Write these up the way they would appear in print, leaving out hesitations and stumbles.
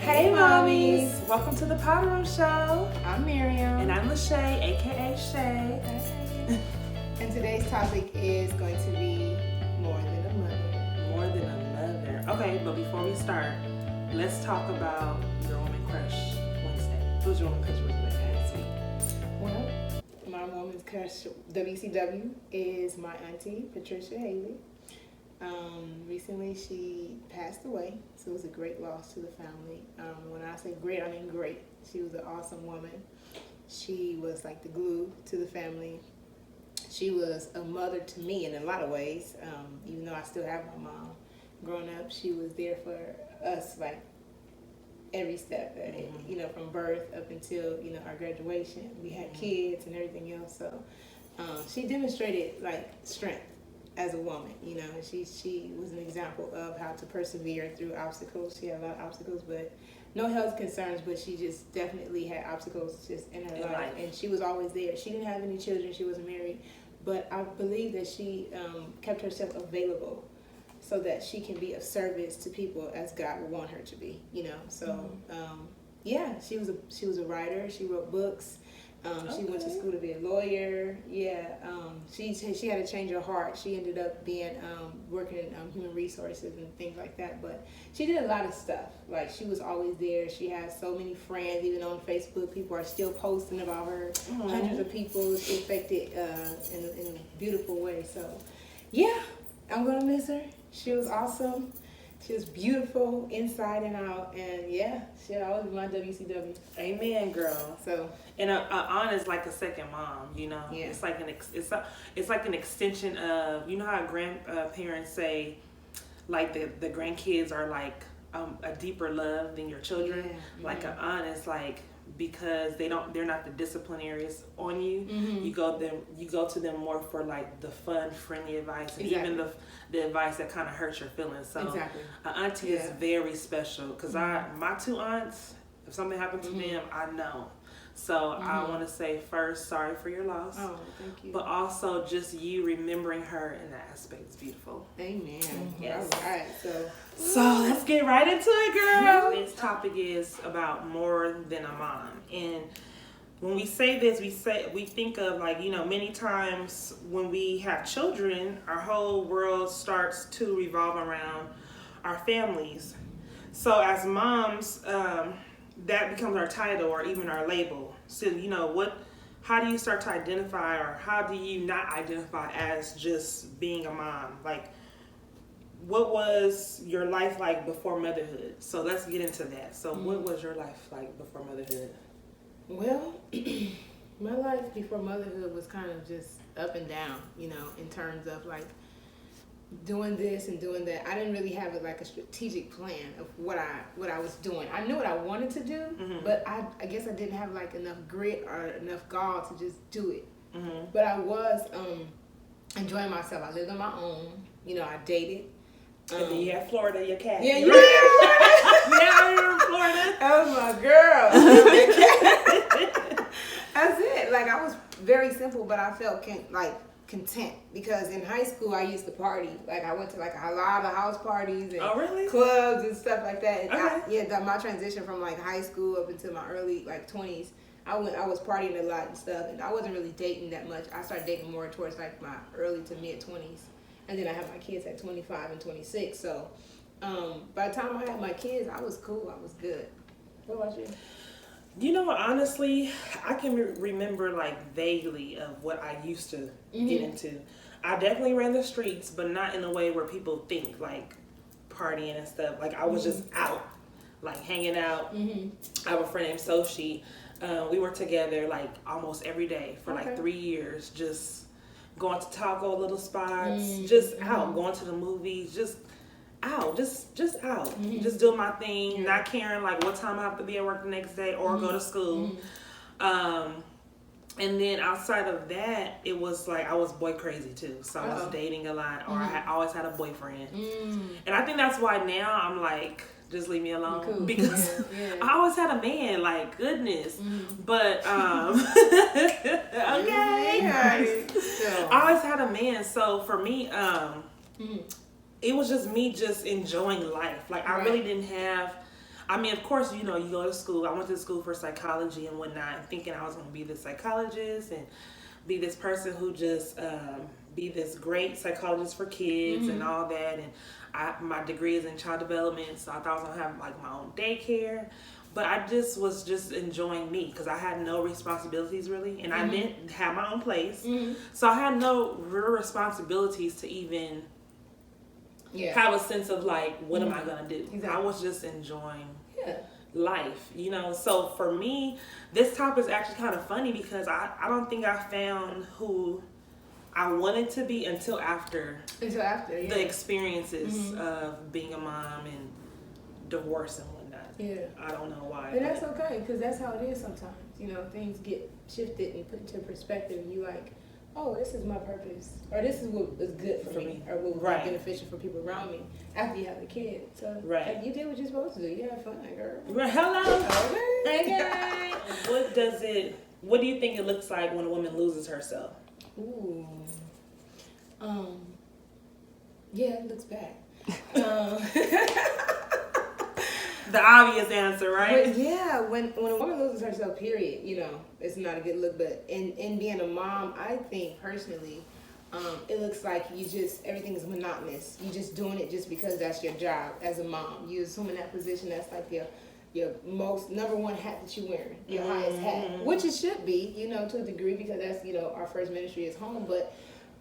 Hey mommies! Welcome to the Powder Room Show. I'm Miriam. And I'm Lachey, aka Shay. Hey. And today's topic is going to be more than a mother. More than a mother. Okay, but before we start, let's talk about your woman crush Wednesday. Who's your woman crush Wednesday last week? Well, my woman's crush WCW is my auntie, Patricia Haley. Recently she passed away, so it was a great loss to the family. When I say great, I mean great. She was an awesome woman. She was like the glue to the family. She was a mother to me in a lot of ways, even though I still have my mom. Growing up, she was there for us, like every step, from birth up until, our graduation. We had kids and everything else, so she demonstrated like strength as a woman. She was an example of how to persevere through obstacles. She had a lot of obstacles, but no health concerns, but she just definitely had obstacles just in her life. And she was always there. She didn't have any children. She wasn't married, but I believe that she kept herself available so that she can be of service to people as God would want her to be, So, she was a writer. She wrote books. She went to school to be a lawyer. She had to change her heart. She ended up being working in human resources and things like that. But she did a lot of stuff. Like, she was always there. She has so many friends. Even on Facebook, people are still posting about her. Mm-hmm. Hundreds of people. She affected in a beautiful way. So, I'm gonna miss her. She was awesome. She was beautiful inside and out, and she'll always be my WCW. Amen, girl. So, and a aunt is like a second mom, Yeah. It's like an extension of, how grandparents say, like the grandkids are like a deeper love than your children. Yeah. Like an aunt is like, because they're not the disciplinarians on you. Mm-hmm. You go to them more for like the fun, friendly advice, and even the advice that kind of hurts your feelings. So an auntie is very special, because my two aunts, if something happened to them, I know. So I want to say first, sorry for your loss. Oh, thank you. But also just you remembering her in that aspect is beautiful. Amen. Mm-hmm. Yes. All right. So let's get right into it, girl. This topic is about more than a mom. And when we say this, we think of many times when we have children, our whole world starts to revolve around our families. So as moms, that becomes our title or even our label. So, how do you start to identify, or how do you not identify as just being a mom? Like, what was your life like before motherhood? So let's get into that. So what was your life like before motherhood? Well, my life before motherhood was kind of just up and down, in terms of like doing this and doing that. I didn't really have a strategic plan of what I was doing. I knew what I wanted to do, but I guess I didn't have like enough grit or enough gall to just do it. Mm-hmm. But I was enjoying myself. I lived on my own. I dated. And then you had Florida, your cat. Yeah, I remember Florida. That was my girl. That's it. Like, I was very simple, but I felt content, because in high school I used to party. Like, I went to like a lot of house parties and clubs and stuff like that. And my transition from like high school up until my early 20s, I was partying a lot and stuff, and I wasn't really dating that much. I started dating more towards like my early to mid 20s. And then I had my kids at 25 and 26. So by the time I had my kids, I was cool. I was good. What about you? Honestly, I can remember like vaguely of what I used to get into. I definitely ran the streets, but not in a way where people think like partying and stuff. Like, I was just out, like hanging out. Mm-hmm. I have a friend named Soshi. We were together like almost every day for like 3 years, just going to taco little spots, just out, going to the movies, just out, just out, just doing my thing, not caring like what time I have to be at work the next day or go to school. And then outside of that, it was like I was boy crazy too. So I was dating a lot, or I always had a boyfriend. And I think that's why now I'm like, just leave me alone. Cool. Because I always had a man, like, goodness. But okay. I always had a man. So for me, it was just me just enjoying life. Like, I really didn't have, I mean, of course, you know, you go to school. I went to school for psychology and whatnot, thinking I was going to be this psychologist and be this person who just be this great psychologist for kids and all that. And my degree is in child development, so I thought I was going to have like my own daycare. But I just was just enjoying me because I had no responsibilities really, and I didn't have my own place, so I had no real responsibilities to even have a sense of like, what am I gonna do? Exactly. I was just enjoying life, you know. So for me, this topic is actually kind of funny because I don't think I found who I wanted to be until after the experiences of being a mom and divorce and whatnot. Yeah, I don't know why. And that's okay, because that's how it is sometimes. You know, things get shifted and put into perspective. You like, oh, this is my purpose, or this is what is good for me, or what will be beneficial for people around me after you have a kid. So you did what you're supposed to do. You had fun, girl. Right. Hello. Okay. What do you think it looks like when a woman loses herself? Ooh. Yeah, it looks bad. The obvious answer, right? But yeah, when a woman loses herself, period, you know, it's not a good look. But in being a mom, I think personally, it looks like everything is monotonous. You just doing it just because that's your job as a mom. You assume in that position that's like your most number one hat that you're wearing, your highest hat, which it should be, you know, to a degree, because that's, you know, our first ministry is home. But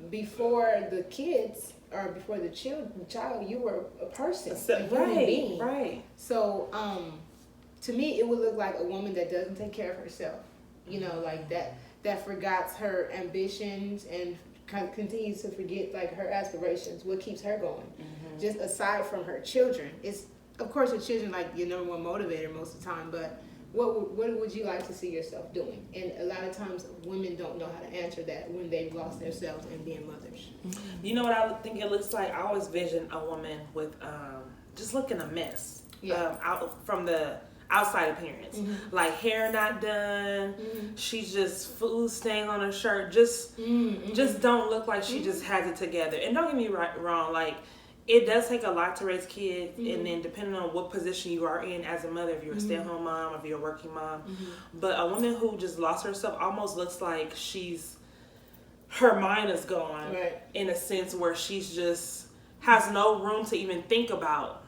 before the kids, or before the child, you were a person, a human being. Right. So, to me, it would look like a woman that doesn't take care of herself. You know, like that forgets her ambitions and continues to forget like her aspirations. What keeps her going? Just aside from her children, it's of course her children like your number one motivator most of the time. But what would you like to see yourself doing? And a lot of times women don't know how to answer that when they've lost themselves and being mothers. You know what I think it looks like? I always vision a woman with just looking a mess. Out from the outside appearance, like hair not done. She's just food stain on her shirt. Just don't look like she just has it together. And don't get me wrong, like, it does take a lot to raise kids, and then depending on what position you are in as a mother, if you're a stay-at-home mom, if you're a working mom. But a woman who just lost herself almost looks like her mind is gone, in a sense where she's just has no room to even think about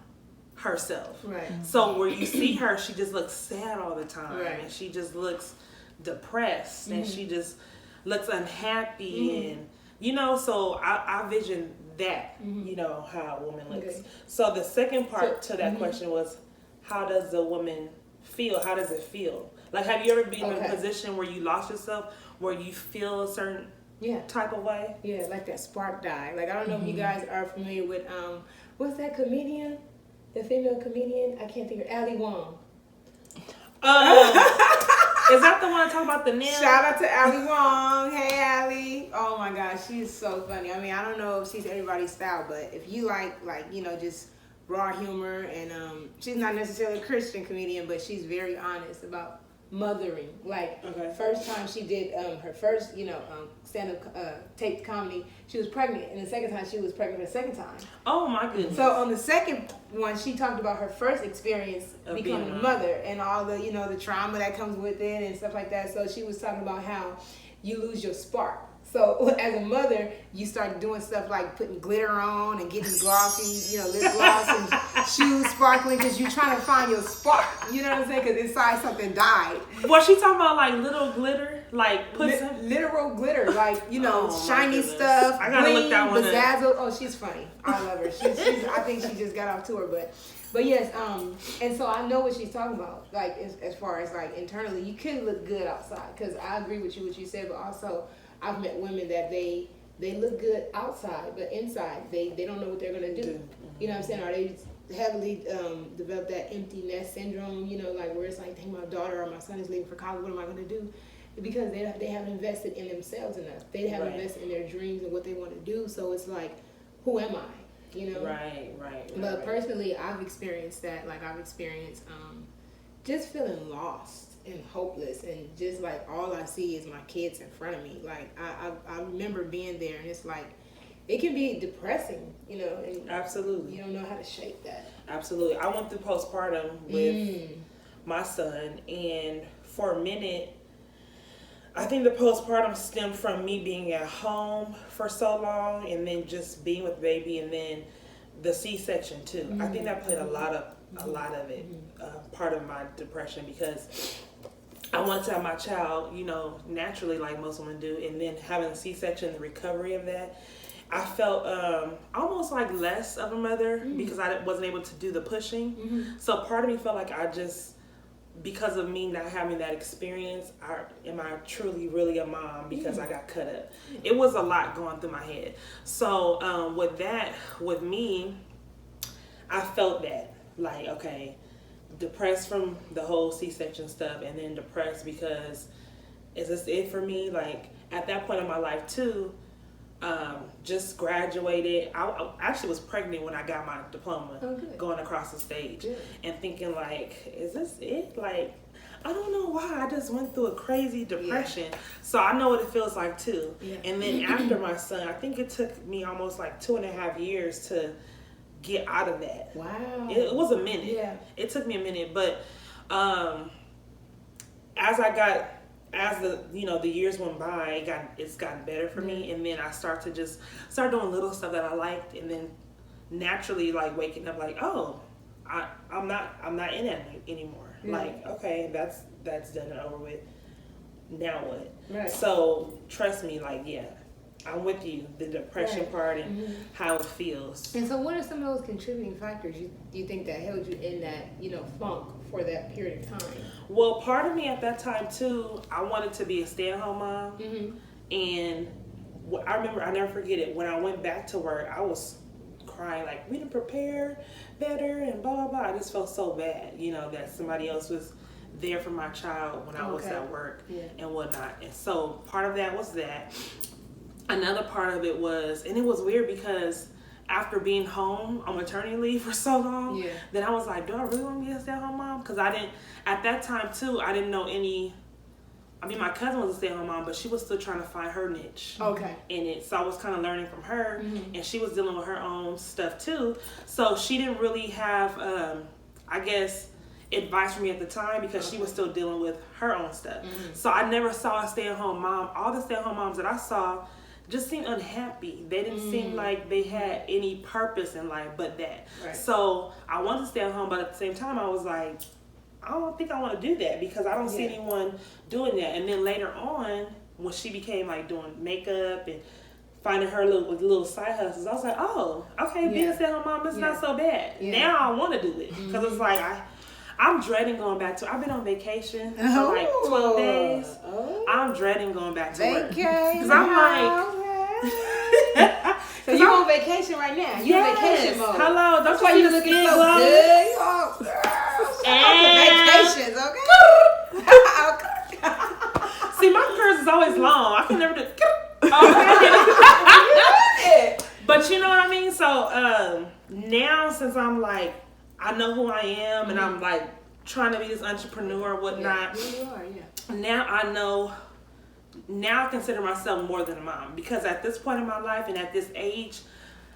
herself. So where you see her, she just looks sad all the time, and she just looks depressed, and she just looks unhappy, and you know. So I vision that, you know, how a woman looks. So the second part to that question was, how does a woman feel? How does it feel? Like, have you ever been in a position where you lost yourself, where you feel a certain type of way? Yeah, like that spark died. Like, I don't know if you guys are familiar with what's that comedian? The female comedian? I can't think of Ali Wong. Is that the one talking about the nail? Shout out to Ali Wong. Hey, Ali. Oh my gosh, she's so funny. I mean, I don't know if she's everybody's style, but if you like, you know, just raw humor, and she's not necessarily a Christian comedian, but she's very honest about mothering. Like, first time she did her first, you know, stand-up taped comedy, she was pregnant, and the second time she was pregnant for the second time. Oh my goodness. So on the second one, she talked about her first experience of becoming a mother and all the, you know, the trauma that comes with it and stuff like that. So she was talking about how you lose your spark. So as a mother, you start doing stuff like putting glitter on and getting glossy, you know, lip gloss and shoes sparkling, because you're trying to find your spark. You know what I'm saying? Because inside something died. Was she talking about like little glitter? Like literal glitter, like, you know, shiny stuff. I gotta look that one up. Oh, she's funny. I love her. She's I think she just got off tour, but yes, and so I know what she's talking about. Like, as far as like internally, you can look good outside. Because I agree with you what you said, but also I've met women that they look good outside, but inside they don't know what they're gonna do. You know what I'm saying? Or they heavily develop that empty nest syndrome. You know, like where it's like, dang, my daughter or my son is leaving for college. What am I gonna do? Because they haven't invested in themselves enough. They haven't invested in their dreams and what they want to do. So it's like, who am I? You know? Right. But personally, I've experienced that. Like, I've experienced just feeling lost and hopeless, and just like all I see is my kids in front of me. Like, I remember being there, and it's like it can be depressing, you know, and Absolutely. you don't know how to shake that. Absolutely. I went through postpartum with my son, and for a minute, I think the postpartum stemmed from me being at home for so long, and then just being with baby, and then the C-section too. I think that played a lot of it, part of my depression, because I wanted to have my child, you know, naturally like most women do, and then having a C-section, the recovery of that, I felt almost like less of a mother because I wasn't able to do the pushing. So part of me felt like I just, because of me not having that experience, am I truly really a mom because I got cut up? It was a lot going through my head. So with me, I felt that, like, okay, depressed from the whole C-section stuff, and then depressed because, is this it for me? Like, at that point in my life too, just graduated. I actually was pregnant when I got my diploma, going across the stage, and thinking like, is this it? Like, I don't know why. I just went through a crazy depression. So I know what it feels like too. And then after my son, I think it took me almost like 2.5 years to get out of that. Wow. It was a minute. Yeah. It took me a minute, but as the years went by, it's gotten better for me, and then I start doing little stuff that I liked, and then naturally like waking up like, oh, I'm not in it anymore. Like, okay, that's done and over with. Now what? Right. So trust me, like, yeah, I'm with you. The depression part and how it feels. And so, what are some of those contributing factors you think that held you in that, you know, funk for that period of time? Well, part of me at that time too, I wanted to be a stay-at-home mom, and I remember, I never forget it. When I went back to work, I was crying like, we didn't prepare better and blah blah blah. I just felt so bad, you know, that somebody else was there for my child when I was at work and whatnot. And so part of that was that. Another part of it was, and it was weird because after being home on maternity leave for so long, then I was like, do I really want to be a stay-at-home mom? Because at that time too, I didn't know my cousin was a stay-at-home mom, but she was still trying to find her niche in it. So I was kind of learning from her, and she was dealing with her own stuff too. So she didn't really have, I guess, advice for me at the time because she was still dealing with her own stuff. So I never saw a stay-at-home mom. All the stay-at-home moms that I saw just seemed unhappy. They didn't seem like they had any purpose in life but that. Right. So I wanted to stay at home, but at the same time I was like, I don't think I want to do that because I don't see anyone doing that. And then later on, when she became like doing makeup and finding her little side hustles, I was like, oh, okay, being a stay-at-home mom is not so bad. Now I want to do it because it's like I'm dreading going back to. I've been on vacation for like 12 days. I'm dreading going back to work because I'm like. So you're on vacation right now. You're on vacation mode. Hello, that's why you're looking so good. Oh, girl. Vacations, okay? See, my curse is always long. I can never do. But you know what I mean. So now, since I'm like, I know who I am, and I'm like trying to be this entrepreneur, whatnot. Yeah, you are, Now I know. Now I consider myself more than a mom because at this point in my life and at this age,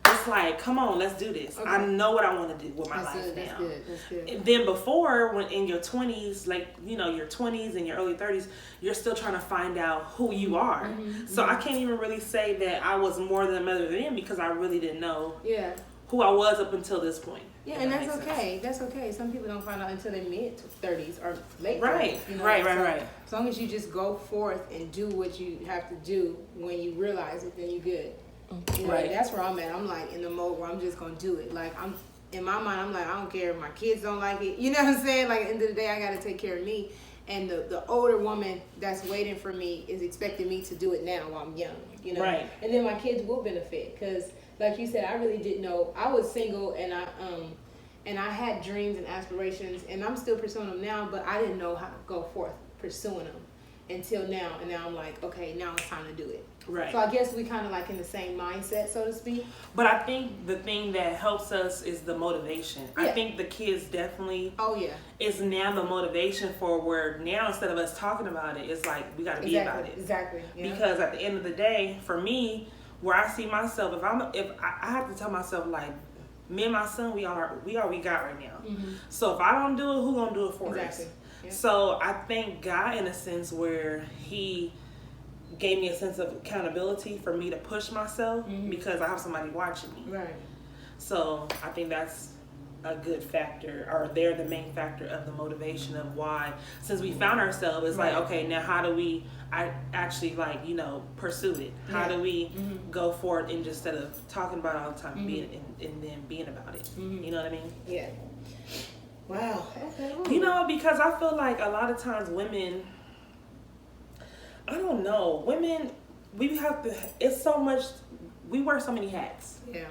it's like, come on, let's do this. I know what I want to do with my life now. That's good. And then before, when in your 20s, like, you know, your 20s and your early 30s, you're still trying to find out who you are. So I can't even really say that I was more than a mother than because I really didn't know who I was up until this point. Yeah, and that's okay. That's okay. Some people don't find out until their mid-30s or late 30s. Right, you know? right. As long as you just go forth and do what you have to do when you realize it, then you're good. You know, that's where I'm at. I'm like in the mode where I'm just going to do it. Like, I'm in my mind, I'm like, I don't care if my kids don't like it. You know what I'm saying? Like, at the end of the day, I got to take care of me. And the older woman that's waiting for me is expecting me to do it now while I'm young. You know? Right. And then my kids will benefit because, like you said, I really didn't know. I was single and I had dreams and aspirations, and I'm still pursuing them now, but I didn't know how to go forth pursuing them until now. And now I'm like, okay, now it's time to do it. Right. So I guess we kind of like in the same mindset, so to speak. But I think the thing that helps us is the motivation. I think the kids definitely. Is now the motivation for where now instead of us talking about it, it's like we got to be about it. Exactly. Yeah. Because at the end of the day, for me, where I see myself. If I have to tell myself like, me and my son, we all we got right now. Mm-hmm. So if I don't do it, who gonna do it for Exactly. us? Yep. So I thank God in a sense where He gave me a sense of accountability for me to push myself because I have somebody watching me. Right. So I think that's a good factor, or they're the main factor of the motivation of why, since we found ourselves, it's like, okay, now how do we actually like, pursue it? How do we go for it instead of talking about it all the time, being and then being about it? You know what I mean? Yeah. Wow. Okay. Because I feel like a lot of times women, I don't know, women, it's so much, we wear so many hats. Yeah.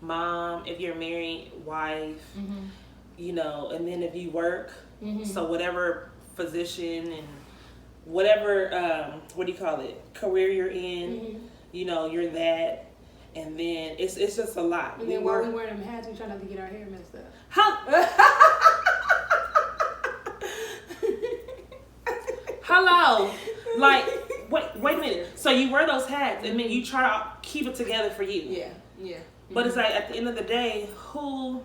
Mom, if you're married, wife, and then if you work, so whatever position and whatever, career you're in, you're that, and then it's just a lot. And then while we wear them hats, we try not to get our hair messed up. Hello, like, wait a minute. So you wear those hats, and then you try to keep it together for you. Yeah, yeah. But it's like, at the end of the day, who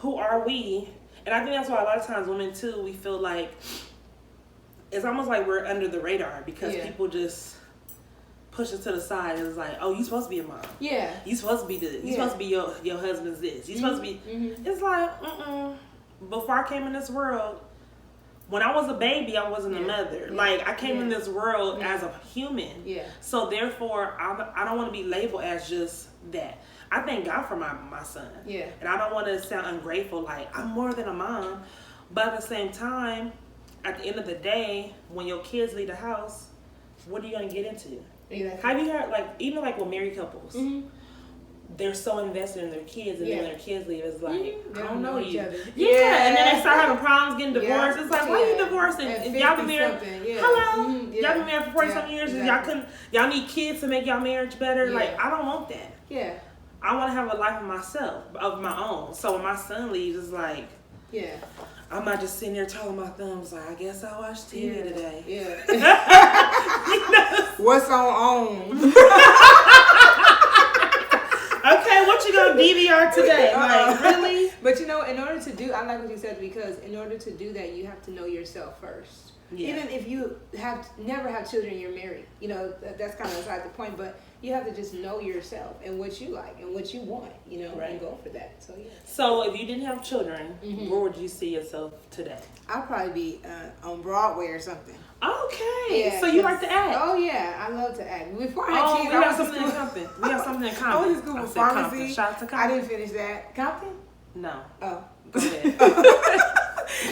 are we? And I think that's why a lot of times women too, we feel like it's almost like we're under the radar because people just push us to the side. It's like, oh, you supposed to be a mom. Yeah. You supposed to be this. You supposed to be your husband's this. You supposed to be. It's like, before I came in this world, when I was a baby, I wasn't a mother. Yeah. Like, I came in this world as a human. Yeah. So therefore, I don't want to be labeled as just that. I thank God for my son. Yeah. And I don't want to sound ungrateful, like I'm more than a mom. But at the same time, at the end of the day, when your kids leave the house, what are you going to get into? Exactly. Have you heard, like, even like with married couples, they're so invested in their kids, and then when their kids leave, it's like, I don't know you. Yeah. And then they start having problems getting divorced. It's like, why are you divorcing? And y'all been married. Hello. Y'all been married for 40-something years, and y'all need kids to make y'all marriage better. Like, I don't want that. Yeah. I want to have a life of myself, of my own. So when my son leaves, it's like, I'm not just sitting there twirling my thumbs like, I guess I'll watch TV today. Yeah. What's on? Okay, what you gonna DVR today? Like, really? But in order to do, I like what you said, because in order to do that, you have to know yourself first. Yeah. Even if you never have children, you're married. That's kind of beside the point, but you have to just know yourself and what you like and what you want, and go for that. So, yeah. So, if you didn't have children, where would you see yourself today? I'll probably be on Broadway or something. Okay. Yeah, so, you like to act? Oh, yeah. I love to act. Before I had kids, we have something in common. We have something in common. I went to school for pharmacy. Shout out to Compton. I didn't finish that. Compton? No. Oh. Go ahead.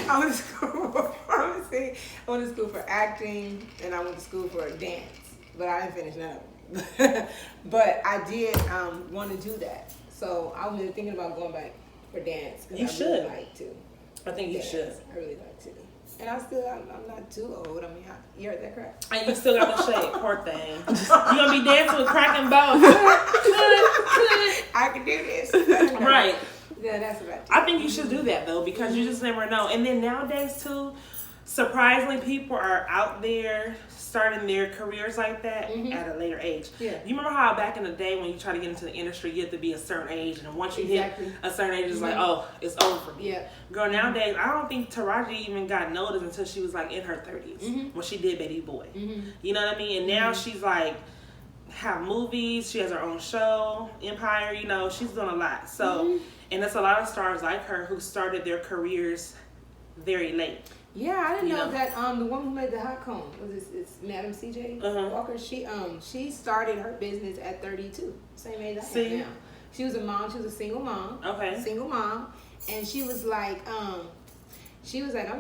I went to school for pharmacy. I went to school for acting, and I went to school for dance. But I didn't finish none of them. But I did want to do that. So I was thinking about going back for dance. You should. Really like to. I think you should. I really like to. And I'm not too old. I mean, you heard that crack? And you still got the shape, poor thing. You're going to be dancing with cracking bones. I can do this. Right. Yeah, that's about it. I think you should do that, though, because you just never know. And then nowadays, too, surprisingly, people are out there starting their careers like that at a later age. Yeah. You remember how back in the day when you try to get into the industry, you have to be a certain age, and once you hit a certain age, it's like, oh, it's over for me. Yeah. Girl, nowadays, I don't think Taraji even got noticed until she was like in her 30s when she did Baby Boy. You know what I mean? And now she's like, have movies, she has her own show, Empire, she's doing a lot. So, and there's a lot of stars like her who started their careers very late. Yeah, I didn't know that. The woman who made the hot comb it's Madam C.J. Walker. She started her business at 32, same age I am now. She was a mom. She was a single mom. Okay. Single mom, and she was like, I'm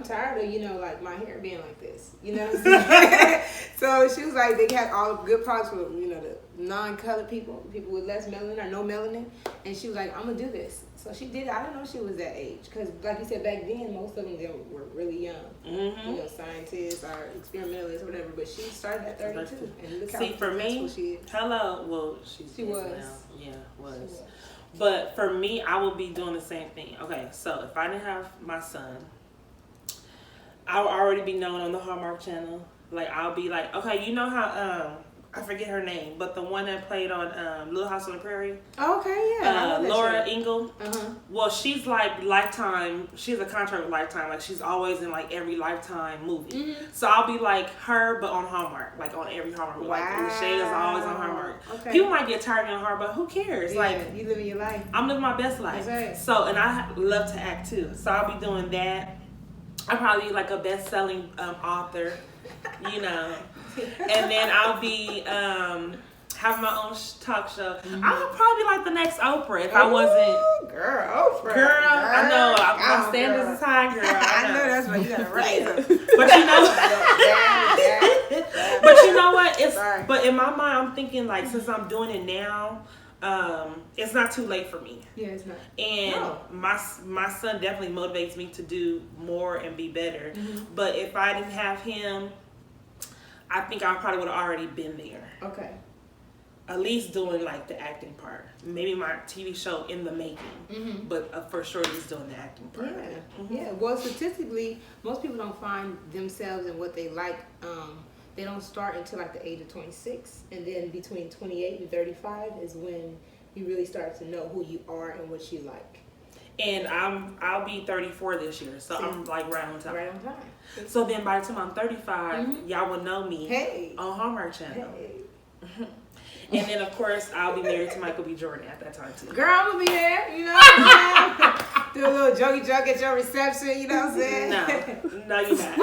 tired of like my hair being like this. You know what I'm saying? So she was like, they had all good products for the non-colored people with less melanin or no melanin, and she was like, I'm gonna do this. So she did. I didn't know she was that age, because like you said, back then most of them were really young. Scientists or experimentalists or whatever. But she started at 32. And look how successful she is. Hello. Well, she was. Now. Yeah, was. She was. But for me, I would be doing the same thing. Okay, so if I didn't have my son, I would already be known on the Hallmark Channel. Like, I'll be like, okay, you know how I forget her name, but the one that played on Little House on the Prairie. Okay, yeah. Laura Ingalls. Uh-huh. Well, she's like Lifetime. She has a contract with Lifetime. Like she's always in like every Lifetime movie. Mm-hmm. So I'll be like her, but on Hallmark, like on every Hallmark. Wow. Like Lachey is always on Hallmark. Okay. People might get tired of me on Hallmark, but who cares? Yeah, like you living your life. I'm living my best life. That's right. So, and I love to act too. So I'll be doing that. I'll probably be like a best-selling author, you know. And then I'll be having my own talk show. Mm-hmm. I'll probably be like the next Oprah if I wasn't. Oprah. Girl, I know. My standards is high, girl. I know that's why you gotta raise them. But you know, but you know what? But in my mind, I'm thinking like since I'm doing it now, it's not too late for me. Yeah, it's not. And my son definitely motivates me to do more and be better. Mm-hmm. But if I didn't have him, I think I probably would have already been there. Okay. At least doing like the acting part. Maybe my TV show in the making. Mm-hmm. But for sure just doing the acting part. Yeah. Mm-hmm. Yeah. Well, statistically, most people don't find themselves in what they like. They don't start until like the age of 26. And then between 28 and 35 is when you really start to know who you are and what you like. And I'll be 34 this year, so I'm like right on time. Right on time. So then by the time I'm 35, y'all will know me on Hallmark Channel. Hey. And then of course I'll be married to Michael B. Jordan at that time too. Girl, I'm gonna be there, you know what I'm saying? Do a little jokey joke at your reception, you know what I'm saying? No, you're not.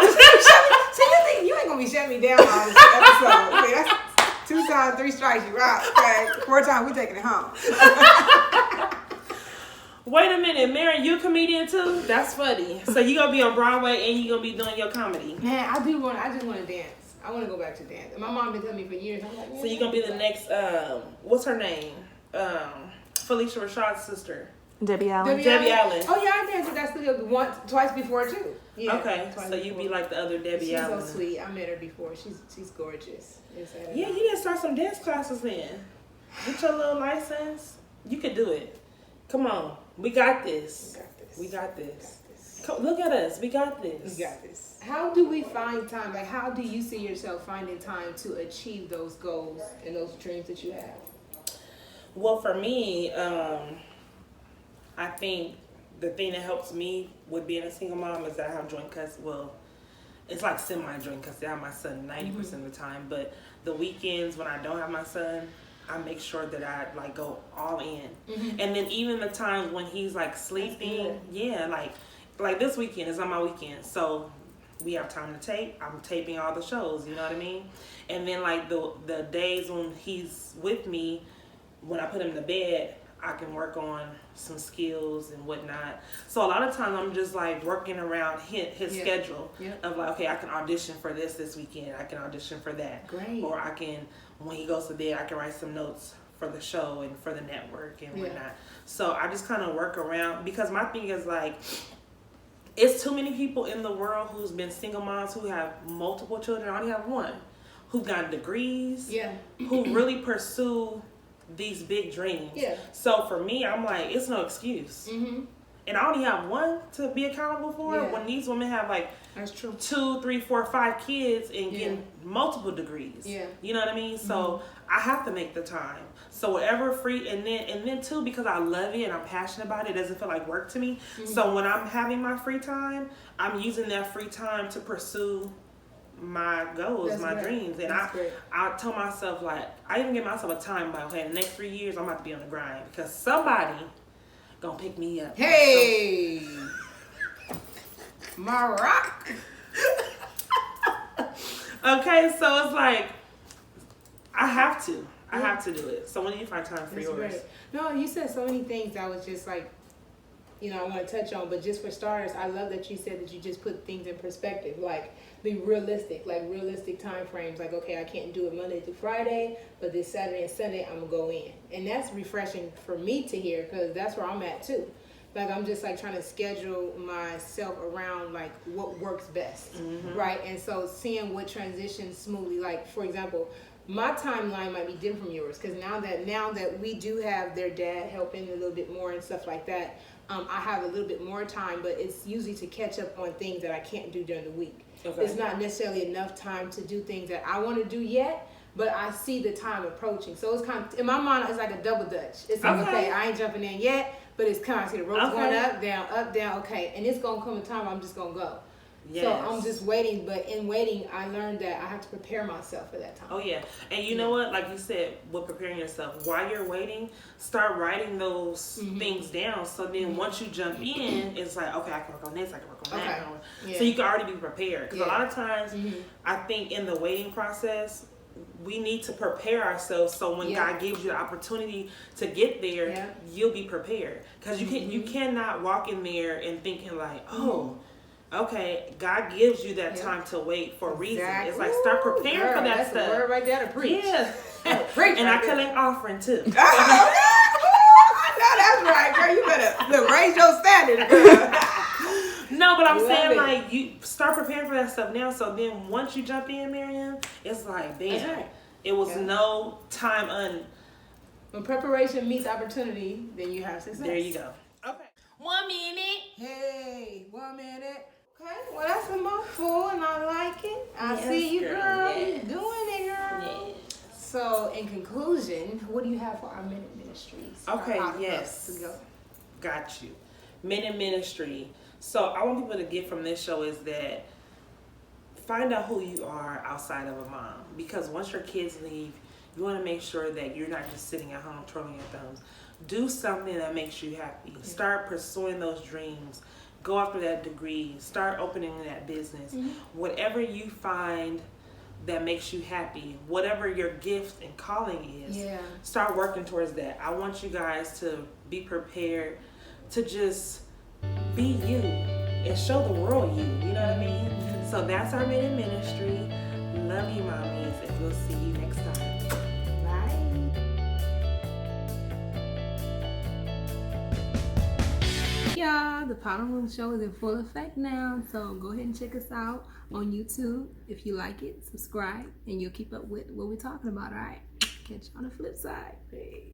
See, you think you ain't gonna be shutting me down on this episode. Okay, that's 2 times, 3 strikes, you out. Okay, 4 times, we taking it home. Wait a minute, Mary, you a comedian too? That's funny. So you gonna be on Broadway and you gonna be doing your comedy? Man, I just want to dance. I want to go back to dance. And my mom been telling me for years. I'm like, so you gonna be the next? What's her name? Felicia Rashad's sister. Debbie Allen. Debbie Allen. Oh yeah, I danced at that studio twice before too. Yeah. Okay, so you be like the other Debbie Allen. She's so sweet. I met her before. She's gorgeous. Yeah, you need to start some dance classes then. Get your little license. You could do it. Come on, we got this. We got this. Come, look at us. We got this. We got this. How do we find time? Like, how do you see yourself finding time to achieve those goals and those dreams that you have? Well, for me, I think the thing that helps me with being a single mom is that I have joint custody. Well, it's like semi-joint custody. I have my son 90% of the time, but the weekends when I don't have my son, I make sure that I like go all in. Mm-hmm. And then even the times when he's like sleeping, like this weekend is not my weekend, so we have time to tape. I'm taping all the shows, you know what I mean? And then like the days when he's with me, when I put him to bed, I can work on some skills and whatnot. So a lot of times I'm just like working around his schedule of like, okay, I can audition for this weekend. I can audition for that. Great. Or I can, when he goes to bed, I can write some notes for the show and for the network and whatnot. So I just kind of work around, because my thing is like, it's too many people in the world who's been single moms who have multiple children. I only have one, who got degrees, who really pursue these big dreams. Yeah. So for me, I'm like, it's no excuse. Mm-hmm. And I only have one to be accountable for. Yeah. When these women have like, that's true, 2, 3, 4, 5 kids and getting multiple degrees. Yeah. You know what I mean? So I have to make the time. So whatever free, and then too, because I love it and I'm passionate about it, it doesn't feel like work to me. Mm-hmm. So when I'm having my free time, I'm using that free time to pursue my goals, my dreams. And I tell myself, like, I even give myself a time, like, okay, the next 3 years I'm about to be on the grind, because somebody gonna pick me up. Hey, my rock. Okay, so it's like I have to do it. So when do you find time for yours? Great. No, you said so many things that was just like, you know, I want to touch on. But just for starters, I love that you said that you just put things in perspective, like be realistic, like realistic time frames. Like, okay, I can't do it Monday through Friday, but this Saturday and Sunday I'm gonna go in, and that's refreshing for me to hear, because that's where I'm at too. Like, I'm just like trying to schedule myself around like what works best, right? And so seeing what transitions smoothly. Like, for example, my timeline might be different from yours, because now that we do have their dad helping a little bit more and stuff like that, I have a little bit more time, but it's usually to catch up on things that I can't do during the week. Okay. It's not necessarily enough time to do things that I want to do yet, but I see the time approaching. So it's kind of, in my mind, it's like a double dutch. It's like, okay, I ain't jumping in yet, but it's kind of, I see the ropes going up, down, okay. And it's going to come a time I'm just going to go. Yes. So I'm just waiting, but in waiting, I learned that I have to prepare myself for that time. Oh yeah, and you know what? Like you said, with preparing yourself, while you're waiting, start writing those things down. So then once you jump in, it's like, okay, I can work on this, I can work on that. So you can already be prepared. Because a lot of times, I think in the waiting process, we need to prepare ourselves so when God gives you the opportunity to get there, you'll be prepared. Because you cannot walk in there and thinking like, oh. Okay, God gives you that time to wait for a reason. It's like start preparing for that that's stuff. That's the word right there to preach. Yeah. Preach and right I collect offering too. I know that's right, girl. You better raise your standard, girl. No, but I'm saying like you start preparing for that stuff now. So then once you jump in, Miriam, it's like bam. It was no time When preparation meets opportunity, then you have success. There you go. Okay. 1 minute. Hey, 1 minute. Okay, well that's a mouthful and I like it. I see you, girl. You doing it, girl. Yes. So, in conclusion, what do you have for our Minute Ministries? Okay, yes. Got you. Minute Ministry. So, I want people to get from this show is that find out who you are outside of a mom. Because once your kids leave, you want to make sure that you're not just sitting at home twirling your thumbs. Do something that makes you happy. Start pursuing those dreams. Go after that degree. Start opening that business. Whatever you find that makes you happy, whatever your gift and calling is, start working towards that. I want you guys to be prepared to just be you and show the world you. You know what I mean? So that's our Minute Ministry. Love you, mommies, and we'll see you next time. Y'all, the Powder Room Show is in full effect now, so go ahead and check us out on YouTube. If you like it, subscribe, and you'll keep up with what we're talking about, all right? Catch you on the flip side. Hey.